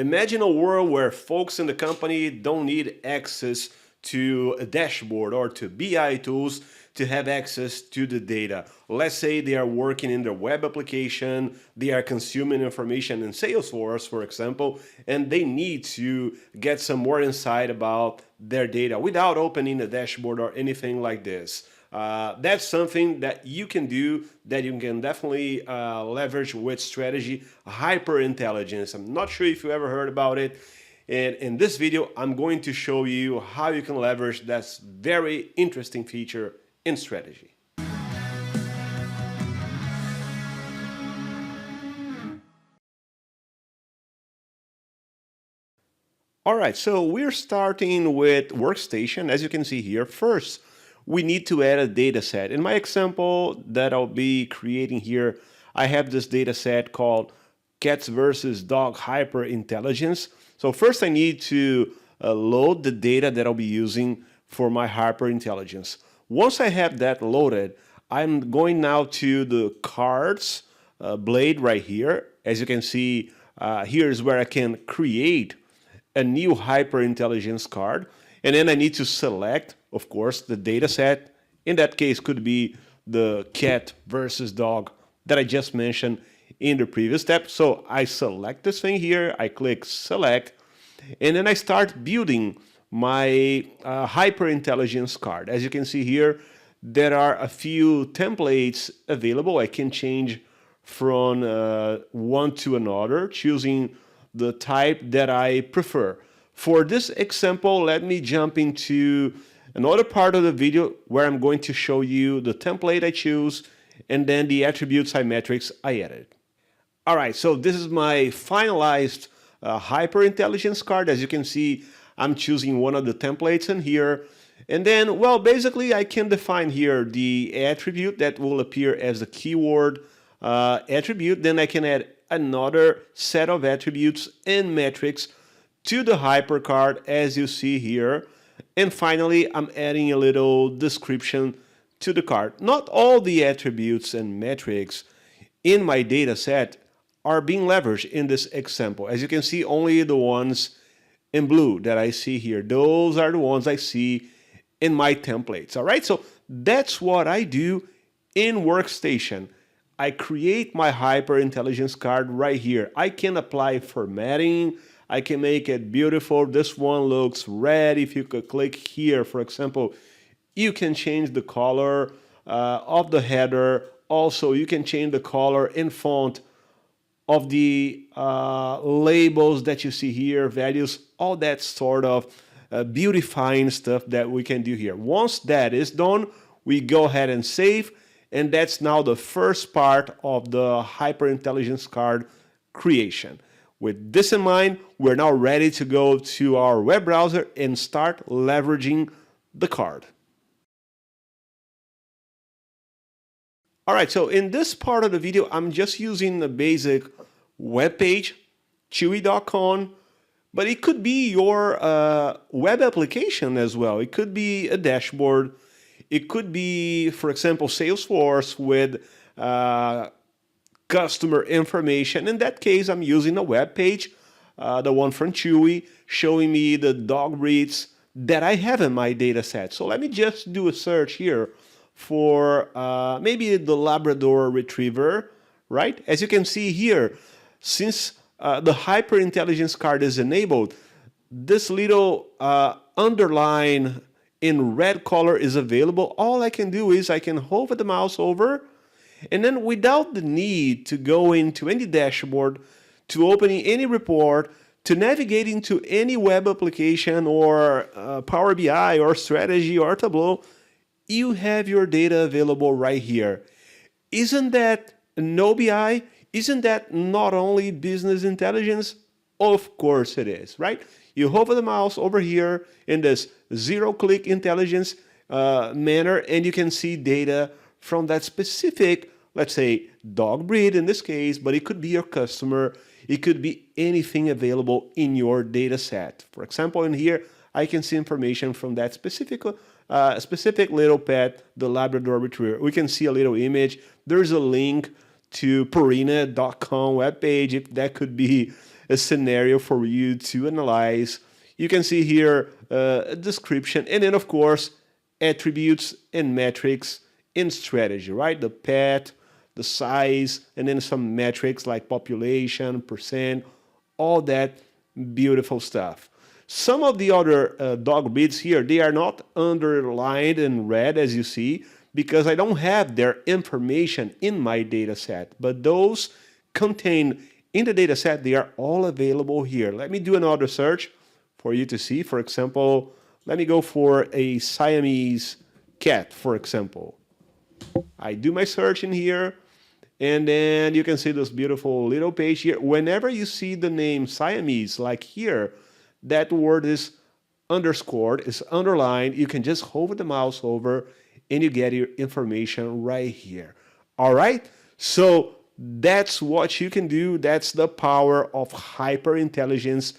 Imagine a world where folks in the company don't need access to a dashboard or to BI tools to have access to the data. Let's say they are working in their web application, they are consuming information in Salesforce, for example, and they need to get some more insight about their data without opening a dashboard or anything like this. That's something that you can do, that you can definitely leverage with strategy HyperIntelligence. I'm not sure if you ever heard about it. And in this video, I'm going to show you how you can leverage that very interesting feature in strategy. All right, so we're starting with workstation. As you can see here, first, we need to add a data set. In my example that I'll be creating here, I have this data set called cats versus dog HyperIntelligence. So first I need to load the data that I'll be using for my HyperIntelligence. Once I have that loaded, I'm going now to the cards blade right here. As you can see, here is where I can create a new HyperIntelligence card. And then I need to select, of course, the data set. In that case, could be the cat versus dog that I just mentioned in the previous step. So I select this thing here, I click select, and then I start building my HyperIntelligence card. As you can see here, there are a few templates available. I can change from one to another, choosing the type that I prefer. For this example, let me jump into another part of the video where I'm going to show you the template I choose and then the attributes metrics I added. All right, so this is my finalized HyperIntelligence card. As you can see, I'm choosing one of the templates in here. And then, well, basically I can define here the attribute that will appear as the keyword attribute. Then I can add another set of attributes and metrics to the Hyper card, as you see here. And finally, I'm adding a little description to the card. Not all the attributes and metrics in my data set are being leveraged in this example. As you can see, only the ones in blue that I see here, those are the ones I see in my templates. All right, so that's what I do in Workstation. I create my HyperIntelligence card right here. I can apply formatting. I can make it beautiful. This one looks red. If you could click here, for example, you can change the color of the header. Also, you can change the color and font of the labels that you see here, values, all that sort of beautifying stuff that we can do here. Once that is done, we go ahead and save, and that's now the first part of the HyperIntelligence card creation. With this in mind, we're now ready to go to our web browser and start leveraging the card. All right, so in this part of the video, I'm just using the basic web page, chewy.com, but it could be your web application as well. It could be a dashboard. It could be, for example, Salesforce with customer information. In that case, I'm using a web page, the one from Chewy, showing me the dog breeds that I have in my data set. So let me just do a search here for maybe the Labrador Retriever, right? As you can see here, since the HyperIntelligence card is enabled, this little underline in red color is available. All I can do is I can hover the mouse over, and then without the need to go into any dashboard, to opening any report, to navigate into any web application or Power BI or Strategy or Tableau, you have your data available right here. Isn't that no BI? Isn't that not only business intelligence? Of course it is, right? You hover the mouse over here in this zero-click intelligence manner, and you can see data from that specific, let's say, dog breed in this case, but it could be your customer. It could be anything available in your data set. For example, in here, I can see information from that specific little pet, the Labrador Retriever. We can see a little image. There's a link to Purina.com webpage, if that could be a scenario for you to analyze. You can see here a description, and then of course attributes and metrics in strategy, right? The pet, the size, and then some metrics like population, percent, all that beautiful stuff. Some of the other dog breeds here, they are not underlined in red as you see, because I don't have their information in my data set. But those contained in the data set, they are all available here. Let me do another search for you to see. For example, let me go for a Siamese cat, for example. I do my search in here, and then you can see this beautiful little page here. Whenever you see the name Siamese, like here, that word is underscored, is underlined. You can just hover the mouse over and you get your information right here. All right? So that's what you can do. That's the power of HyperIntelligence.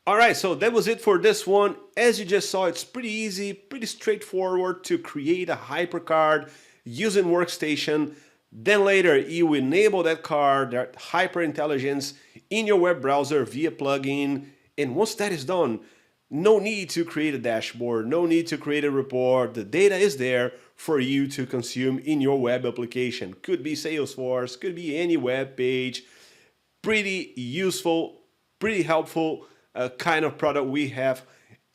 All right, so that was it for this one. As you just saw, it's pretty easy, pretty straightforward to create a HyperCard using Workstation. Then later, you enable that card, that HyperIntelligence, in your web browser via plugin. And once that is done, no need to create a dashboard, no need to create a report. The data is there for you to consume in your web application. Could be Salesforce, could be any web page. Pretty useful, pretty helpful kind of product we have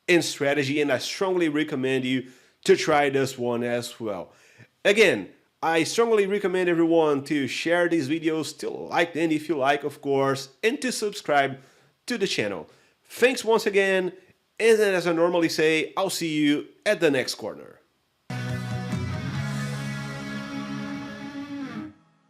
in strategy, and I strongly recommend you to try this one as well. Again, I strongly recommend everyone to share these videos, to like them if you like, of course, and to subscribe to the channel. Thanks once again, and as I normally say, I'll see you at the next corner.